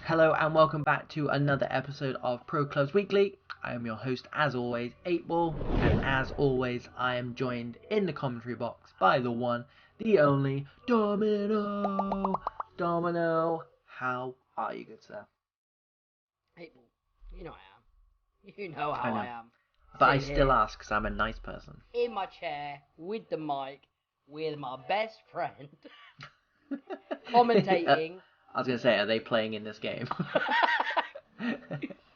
Hello and welcome back to another episode of Pro Clubs Weekly. I am your host, as always, Eightball, and as always, I am joined in the commentary box by the one, the only, Domino. Domino, how are you, good sir? Eightball, you know I am. You know how I am. But I still ask because I'm a nice person. In my chair, with the mic, with my best friend, commentating. I was going to say, are they playing in this game?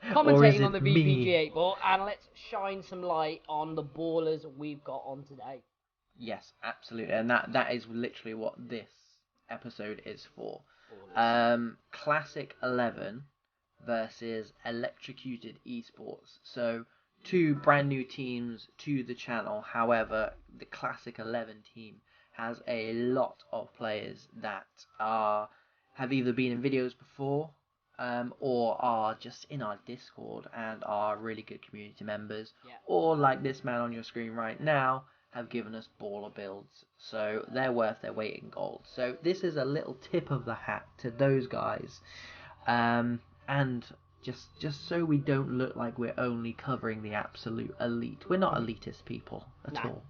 Commentating on the VPG 8-ball, and let's shine some light on the ballers we've got on today. Yes, absolutely, and that is literally what this episode is for. Classic 11 versus Electrocuted eSports. So, two brand new teams to the channel. However, the Classic 11 team has a lot of players that have either been in videos before or are just in our Discord and are really good community members, or like this man on your screen right now, have given us baller builds, so they're worth their weight in gold. So this is a little tip of the hat to those guys, and just so we don't look like we're only covering the absolute elite. We're not elitist people at all.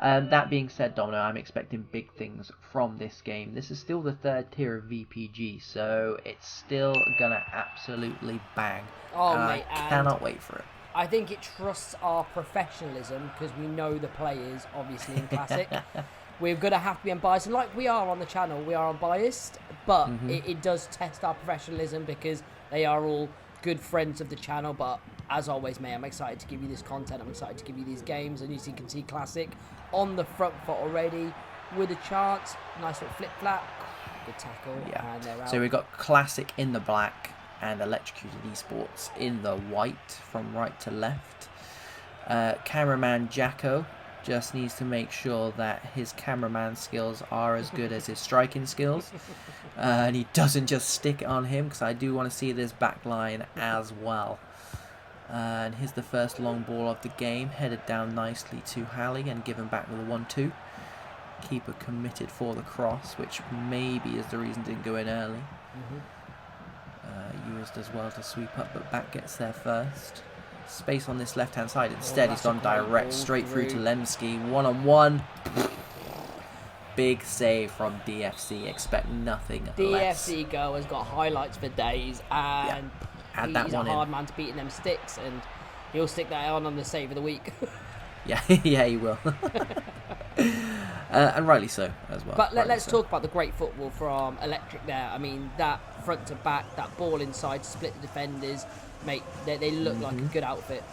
That being said, Domino, I'm expecting big things from this game. This is still the third tier of VPG, so it's still gonna absolutely bang. Mate, I cannot wait for it. I think it trusts our professionalism because we know the players, obviously, in Classic. We're going to have to be unbiased, and like we are on the channel, we are unbiased, but it does test our professionalism because they are all good friends of the channel. But as always, mate, I'm excited to give you this content. I'm excited to give you these games, and as you can see, Classic on the front foot already with a chance. Nice little flip-flap. Good tackle. Yeah. And they're out. So we've got Classic in the black and Electrocuted eSports in the white from right to left. Cameraman Jacko just needs to make sure that his cameraman skills are as good as his striking skills, and he doesn't just stick it on him, because I do want to see this back line as well. And here's the first long ball of the game, headed down nicely to Halley and given back with a 1-2. Keeper committed for the cross, which maybe is the reason it didn't go in early. Used as well to sweep up, but back gets there first. Space on this left hand side. Instead, he's gone direct straight through to Lemsky. 1-on-1. Big save from DFC. Expect nothing less. DFC girl has got highlights for days, and he's a hard man to beat in them sticks, and he'll stick that on the save of the week. Yeah, he will. And rightly so as well. But let's talk about the great football from Electric there. I mean, that front to back, that ball inside to split the defenders, mate, they look like a good outfit.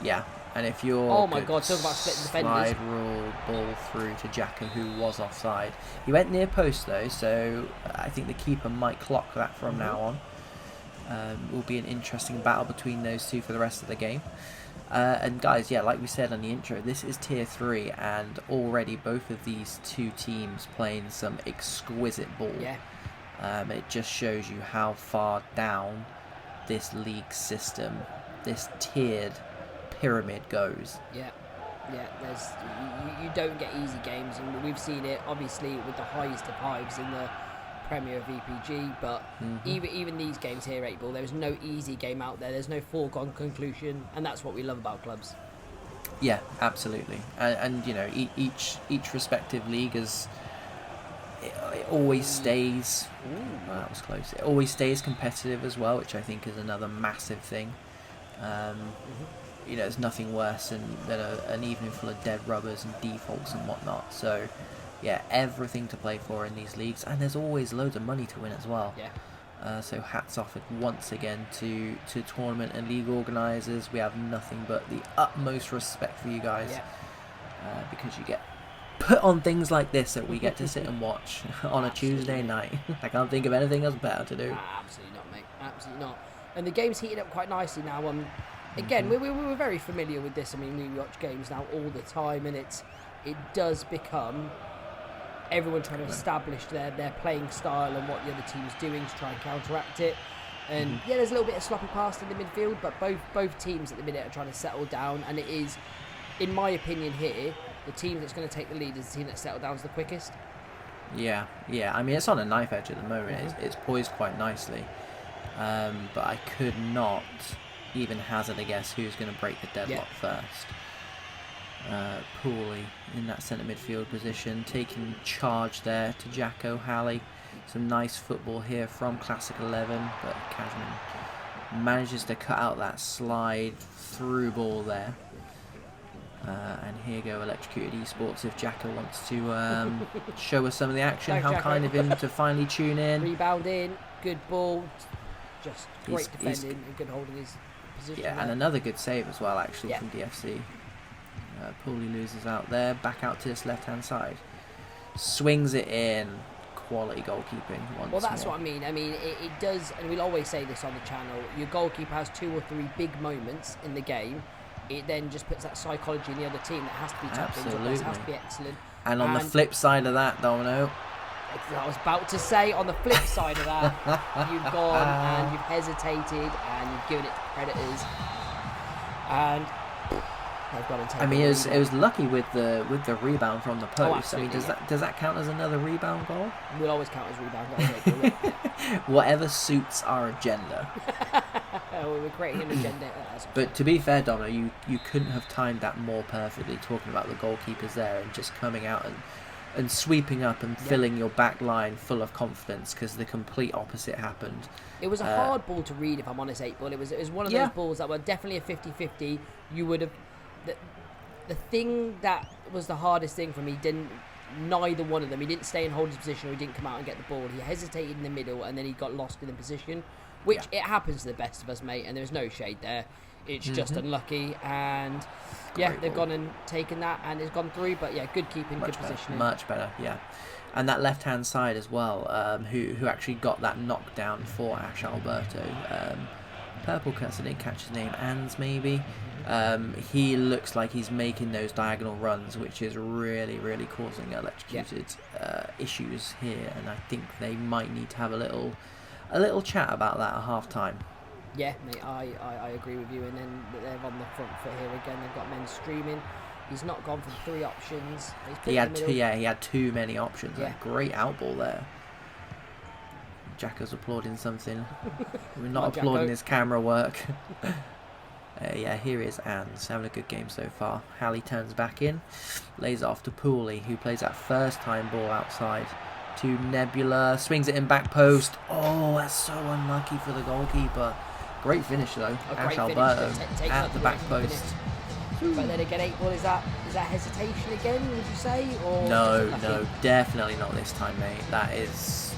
Yeah, and if you're oh my god, talk about splitting defenders. Slide rule ball through to Jacko, who was offside. He went near post though, so I think the keeper might clock that from now on. Will be an interesting battle between those two for the rest of the game. And guys, yeah, like we said on the intro, this is tier 3, and already both of these two teams playing some exquisite ball. Yeah. It just shows you how far down this league system, this tiered pyramid goes. Yeah. You don't get easy games, and we've seen it obviously with the highest of highs in the Premier VPG, but even these games here, 8-ball, there is no easy game out there. There's no foregone conclusion, and that's what we love about clubs. Yeah, absolutely. And you know, each respective league is it always stays. Well, that was close. It always stays competitive as well, which I think is another massive thing. You know, there's nothing worse than an evening full of dead rubbers and defaults and whatnot. So yeah, everything to play for in these leagues, and there's always loads of money to win as well. Yeah. So hats off once again to tournament and league organisers. We have nothing but the utmost respect for you guys, because you get put on things like this that we get to sit and watch on a Tuesday night. I can't think of anything else better to do. Absolutely not, mate. Absolutely not. And the game's heated up quite nicely now. Again, we were very familiar with this. I mean, we watch games now all the time, and it does become everyone trying to establish their playing style and what the other team's doing to try and counteract it. And yeah, there's a little bit of sloppy pass in the midfield, but both teams at the minute are trying to settle down, and it is, in my opinion here, the team that's going to take the lead is the team that settled down the quickest. Yeah. I mean, it's on a knife edge at the moment. It's poised quite nicely. but I could not even hazard a guess who's going to break the deadlock first. Pooley in that centre midfield position, taking charge there to Jacko Halley. Some nice football here from Classic 11, but Cashman manages to cut out that slide through ball there. And here go Electrocuted eSports if Jacko wants to show us some of the action. Thanks, How Jacko. kind of him to finally tune in. Rebound in, good ball, just great defending and good holding his position. Yeah, there. and another good save as well, actually, from DFC. Pooley loses out there, back out to this left-hand side. Swings it in. Quality goalkeeping once Well, that's more. what I mean. I mean, it does, and we'll always say this on the channel, your goalkeeper has 2 or 3 big moments in the game. It then just puts that psychology in the other team that has to be tapped into, it has to be excellent. And on the flip side of that, Domino, I was about to say, on the flip side of that, you've gone and you've hesitated and you've given it to Predators, and they've gone and taken. I mean, it was lucky with the rebound from the post. I mean, does that count as another rebound goal? We'll always count as rebound goals. Whatever suits our agenda. We're creating an agenda. But to be fair, Domino, you couldn't have timed that more perfectly. Talking about the goalkeepers there and just coming out and sweeping up and filling your back line full of confidence, because the complete opposite happened. It was a hard ball to read, if I'm honest, Eightball. It was one of those balls that were definitely a 50-50. You would have... The thing that was the hardest thing for me, neither one of them, he didn't stay and hold his position, or he didn't come out and get the ball. He hesitated in the middle and then he got lost in the position, which it happens to the best of us, mate, and there's no shade there. It's just unlucky, and they've gone and taken that and it's gone through, but good keeping, good positioning. Much better, yeah. And that left-hand side as well, who actually got that knockdown for Ash Alberto. Purple cuts, I didn't catch his name, Ans maybe. He looks like he's making those diagonal runs, which is really, really causing Electrocuted issues here, and I think they might need to have a little chat about that at half-time. Yeah, mate, I agree with you, and then they're on the front foot here again. They've got men streaming. He's not gone for 3 options. He had too many options. Yeah. A great outball there. Jacko's applauding something. We're not applauding his camera work. Here is Ans having a good game so far. Halley turns back in, lays it off to Pooley, who plays that first time ball outside to Nebula, swings it in back post. Oh, that's so unlucky for the goalkeeper. Great finish though, Ash Alberto at the back post. But then again, Eightball, is that hesitation again, would you say? Or No, definitely not this time, mate. That's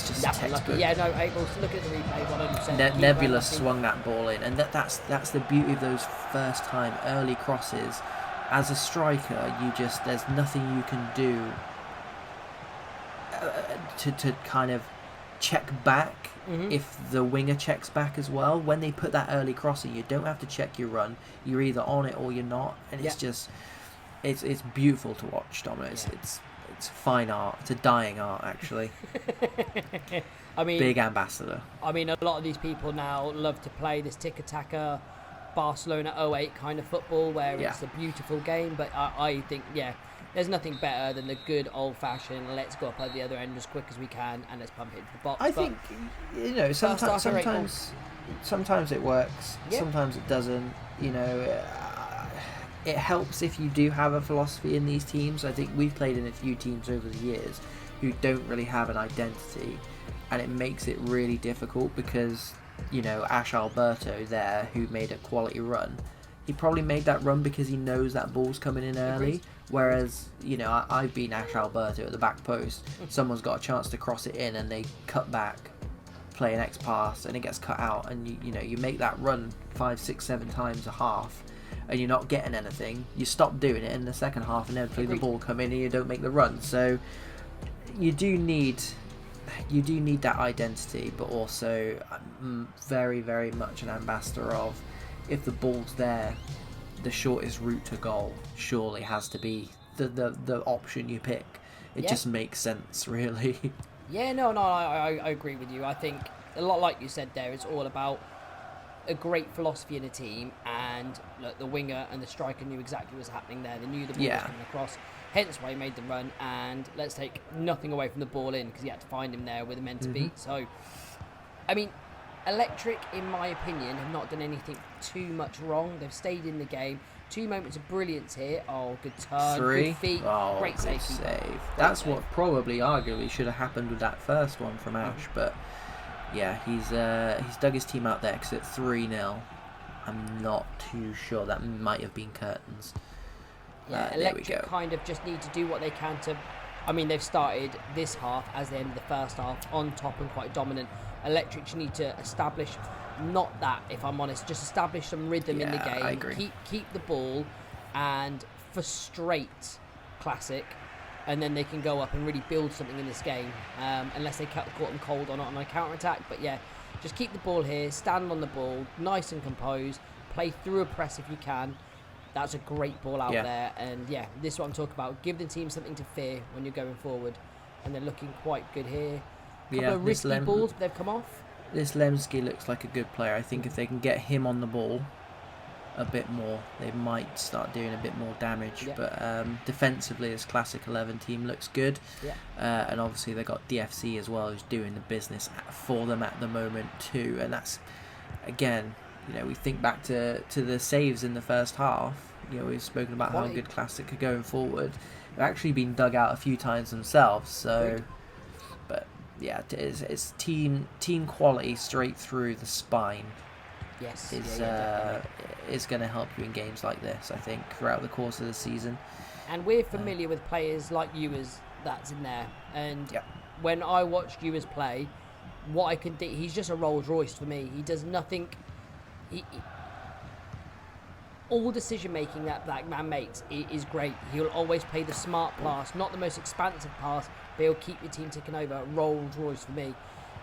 just textbook. Yeah, no, Eightball, look at the replay, 100%. Nebula swung that ball in, and that's the beauty of those first time early crosses. As a striker, there's nothing you can do to kind of check back if the winger checks back as well. When they put that early crossing, you don't have to check your run. You're either on it or you're not, and it's just it's beautiful to watch, Domino. It's fine art. It's a dying art, actually. I mean, big ambassador. I mean, a lot of these people now love to play this tiki-taka Barcelona 08 kind of football, where it's a beautiful game, but I think there's nothing better than the good old-fashioned let's go up at the other end as quick as we can and let's pump it into the box. I think sometimes it works, sometimes it doesn't. It helps if you do have a philosophy in these teams. I think we've played in a few teams over the years who don't really have an identity, and it makes it really difficult because Ash Alberto there, who made a quality run, he probably made that run because he knows that ball's coming in early. Whereas, I've been Ash Alberto at the back post. Someone's got a chance to cross it in and they cut back, play an X pass, and it gets cut out. And you make that run 5, 6, 7 times a half, and you're not getting anything. You stop doing it in the second half, and then the ball come in and you don't make the run. So you do need that identity, but also very, very much an ambassador of, if the ball's there, the shortest route to goal surely has to be the option you pick. It just makes sense, really. I agree with you. I think a lot like you said there, it's all about a great philosophy in a team, and look, the winger and the striker knew exactly what was happening there. They knew the ball was coming across, hence why he made the run, and let's take nothing away from the ball in, because he had to find him there with the men to beat. So, I mean, Electric, in my opinion, have not done anything too much wrong. They've stayed in the game. 2 moments of brilliance here. Oh, good turn, 3. good feet, Oh, great good save. save. That's what probably arguably should have happened with that first one from Ash, but yeah, he's dug his team out there because it's 3-0. I'm not too sure. That might have been curtains. Yeah, Electric kind of just need to do what they can to... I mean, they've started this half as they ended the first half on top and quite dominant. Electric just need to establish, not that, if I'm honest, just establish some rhythm in the game. I agree. Keep the ball and frustrate Classic, and then they can go up and really build something in this game, unless they caught them cold on a counter-attack. But yeah, just keep the ball here, stand on the ball, nice and composed, play through a press if you can. That's a great ball out there, and yeah, this is what I'm talking about. Give the team something to fear when you're going forward, and they're looking quite good here. Couple of risky balls, but they've come off. This Lemsky looks like a good player. I think if they can get him on the ball a bit more, they might start doing a bit more damage. Yeah. But defensively, this Classic 11 team looks good. Yeah. And obviously they got DFC as well, who's doing the business for them at the moment too. And that's, again, you know, we think back to the saves in the first half. You know, we've spoken about how good Classic are going forward. They've actually been dug out a few times themselves. So, but yeah, it's team quality straight through the spine. Yes, is going to help you in games like this, I think, throughout the course of the season. And we're familiar with players like Ewers that's in there. And when I watched Ewers play, what I can do, he's just a Rolls Royce for me. He does nothing. All decision making that man makes is great. He'll always play the smart pass, not the most expansive pass, but he'll keep your team ticking over. Rolls Royce for me.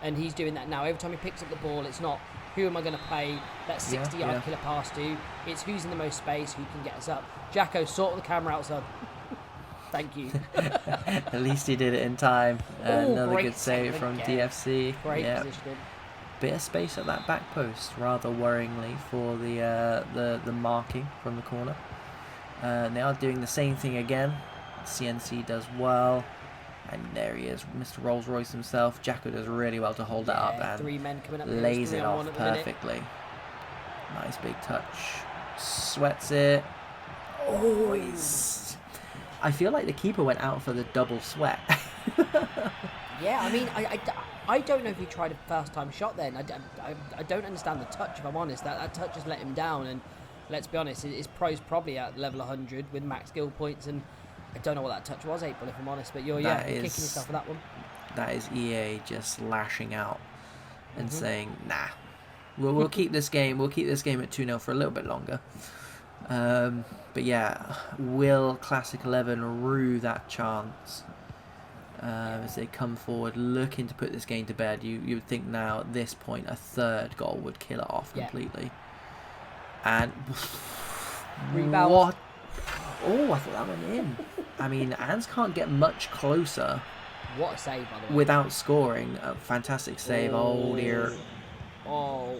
And he's doing that now. Every time he picks up the ball, it's not who am I going to play that 60-yard killer pass to. It's who's in the most space, who can get us up. Jacko, sort the camera out, son. Thank you. At least he did it in time. Another good save from DFC. Great positioning. Bit of space at that back post, rather worryingly for the marking from the corner. They are doing the same thing again. CNC does well. And there he is, Mr. Rolls Royce himself. Jacko does really well to hold that up and 3 men coming up, lays it off perfectly. Nice big touch. Sweats it. Always. I feel like the keeper went out for the double sweat. Yeah, I mean, I don't know if he tried a first-time shot then. I don't understand the touch, if I'm honest. That touch has let him down, and let's be honest, his pro's probably at level 100 with max skill points, and I don't know what that touch was, Eightball, if I'm honest, but you're kicking yourself for that one. That is EA just lashing out and saying, nah, we'll keep this game. We'll keep this game at 2-0 for a little bit longer. But yeah, will Classic 11 rue that chance as they come forward looking to put this game to bed? You would think now at this point a third goal would kill it off completely. And rebound. What? Oh, I thought that went in. I mean, Ans can't get much closer. What a save, by the way. Without scoring. A fantastic save. Oh, dear. Oh.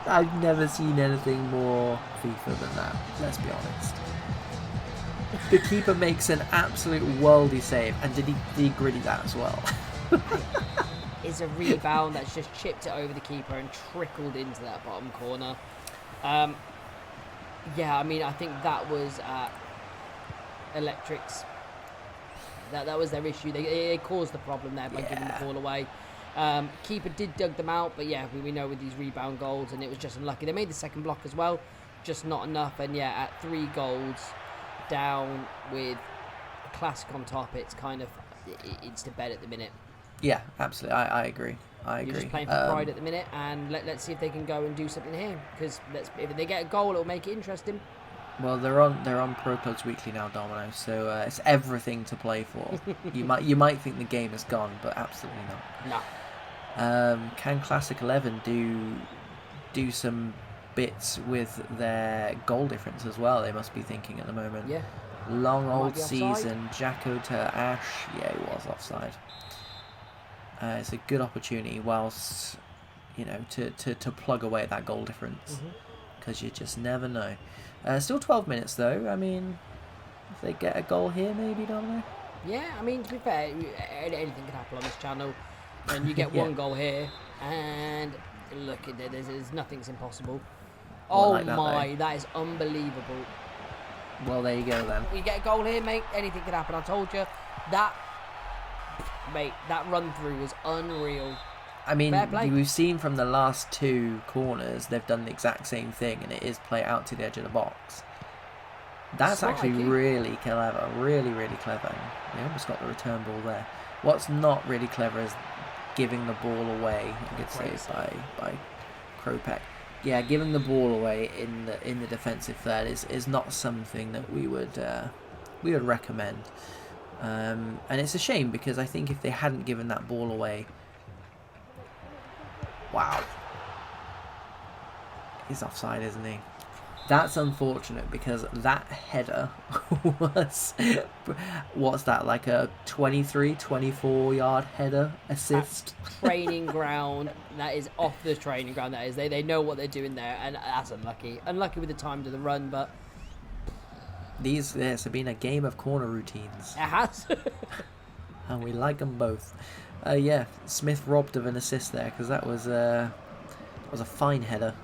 I've never seen anything more FIFA than that, let's be honest. The keeper makes an absolute worldy save. And did he gritty that as well? It's a rebound that's just chipped it over the keeper and trickled into that bottom corner. Yeah, I mean, I think that was Electric's. That was their issue. They caused the problem there by giving the ball away. Keeper did dug them out, but yeah, we know with these rebound goals, and it was just unlucky. They made the second block as well, just not enough. And yeah, at 3 goals down with a Classic on top, it's kind of it's to bed at the minute. Yeah, absolutely. I agree. You're just playing for pride at the minute, and let's see if they can go and do something here. Because if they get a goal, it'll make it interesting. Well, they're on Pro Clubs Weekly now, Domino. So it's everything to play for. you might think the game is gone, but absolutely not. No. Can Classic 11 do some bits with their goal difference as well? They must be thinking at the moment. Yeah. Long old season. Jacko to Ash. Yeah, he was offside. It's a good opportunity whilst, you know, to plug away at that goal difference, because you just never know. Still 12 minutes though. I mean, if they get a goal here, maybe, don't they? Yeah, I mean, to be fair, anything can happen on this channel. and you get one goal here, and look at it. There's nothing's impossible. Oh like my, that is unbelievable. Well, there you go then. We get a goal here, mate. Anything could happen. I told you that, mate. That run through was unreal. I mean, we've seen from the last 2 corners, they've done the exact same thing, and it is play out to the edge of the box. That's actually really clever, really, really clever. We almost got the return ball there. What's not really clever is giving the ball away. Good save by Kropek. Yeah, giving the ball away in the defensive third is not something that we would recommend. And it's a shame because I think if they hadn't given that ball away, wow, he's offside, isn't he? That's unfortunate because that header was, what's that, like a 23, 24 yard header assist? Training ground, that is off the training ground, that is. They know what they're doing there, and that's unlucky. Unlucky with the time to the run, but... This have been a game of corner routines. It has. And we like them both. Yeah, Smith robbed of an assist there because that was a fine header.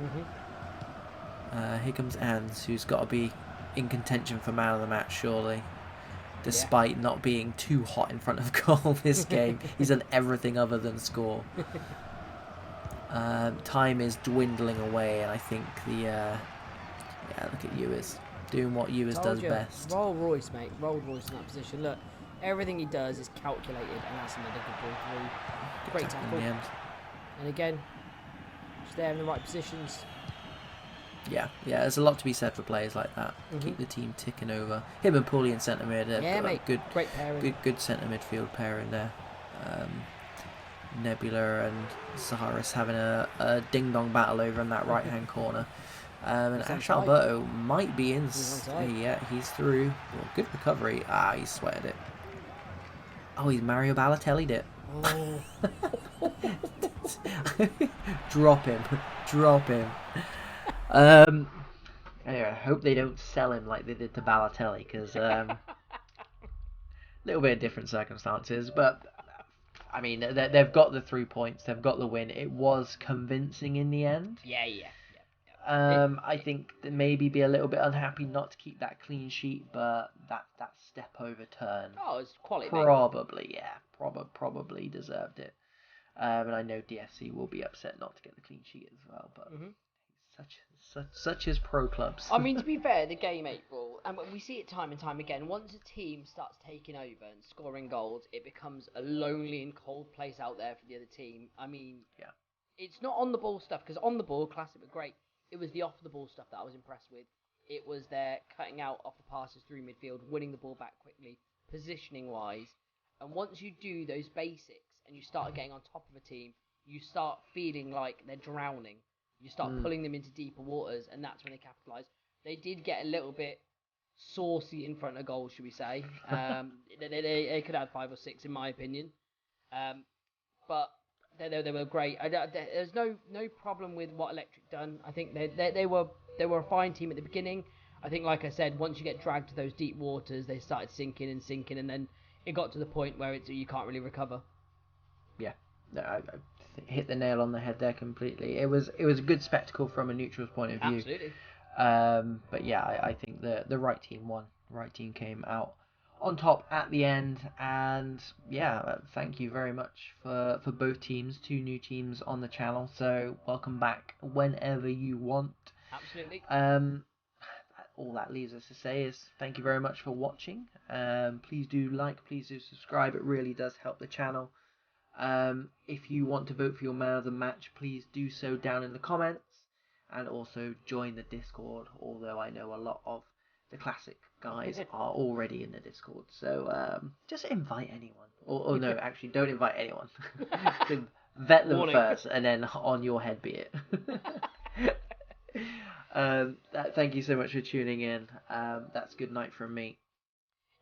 Here comes Ans, who's got to be in contention for man of the match, surely. Despite not being too hot in front of goal this game. He's done everything other than score. Time is dwindling away, and I think look at Ewers. Doing what Ewers does best. Rolls Royce, mate. Rolls Royce in that position. Look, everything he does is calculated, and that's another good ball through. Great tackle. And again, just there in the right positions. Yeah, there's a lot to be said for players like that. Keep the team ticking over. Him and Paulie in centre mid. Mate. Great pairing. Good centre midfield pairing there. Nebula and Saharis having a ding dong battle over in that right hand corner. And Ash Alberto might be in. Yeah, he's through. Well, good recovery. He sweated it. Oh, he's Mario Balotelli'd it. Oh. Drop him. Anyway, I hope they don't sell him like they did to Balotelli, because little bit of different circumstances, but I mean they've got the 3 points, they've got the win. It was convincing in the end. Yeah. I think they maybe be a little bit unhappy not to keep that clean sheet, but that step over turn. Oh, it's quality. Probably, probably deserved it. And I know DFC will be upset not to get the clean sheet as well, but. Such as pro clubs. I mean, to be fair, the game Eightball, and we see it time and time again, once a team starts taking over and scoring goals, it becomes a lonely and cold place out there for the other team. I mean, it's not on the ball stuff, because on the ball, Classic were great. It was the off the ball stuff that I was impressed with. It was their cutting out off the passes through midfield, winning the ball back quickly, positioning wise. And once you do those basics and you start getting on top of a team, you start feeling like they're drowning. You start pulling them into deeper waters, and that's when they capitalise. They did get a little bit saucy in front of goal, should we say. They could have 5 or 6, in my opinion. But they were great. There's no problem with what Electric done. I think they were a fine team at the beginning. I think, like I said, once you get dragged to those deep waters, they started sinking, and then it got to the point where you can't really recover. Yeah. No, I hit the nail on the head there completely. It was a good spectacle from a neutral's point of view. Absolutely. But yeah, I think the right team won. The right team came out on top at the end, and yeah, thank you very much for both teams. 2 new teams on the channel, so welcome back whenever you want. Absolutely. All that leaves us to say is thank you very much for watching. Please do like, please do subscribe. It really does help the channel. If you want to vote for your man of the match, please do so down in the comments, and also join the Discord, although I know a lot of the Classic guys are already in the Discord, so just invite anyone, or no, actually don't invite anyone. Vet them first, and then on your head be it. Thank you so much for tuning in. That's good night from me.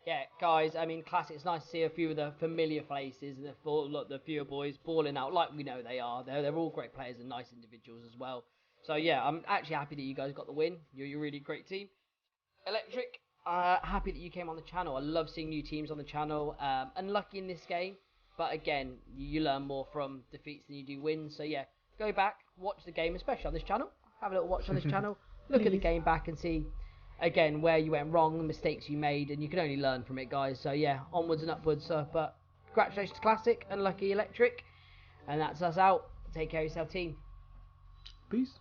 Yeah, guys, I mean, Classic, it's nice to see a few of the familiar faces and the fewer boys balling out like we know they are. They're all great players and nice individuals as well. So, yeah, I'm actually happy that you guys got the win. You're a really great team. Electric, happy that you came on the channel. I love seeing new teams on the channel. Unlucky in this game. But again, you learn more from defeats than you do wins. So yeah, go back, watch the game, especially on this channel. Have a little watch on this channel. Look at the game back and see, again, where you went wrong, the mistakes you made, and you can only learn from it, guys. So yeah, onwards and upwards. But congratulations, Classic and Lucky Electric. And that's us out. Take care of yourself, team. Peace.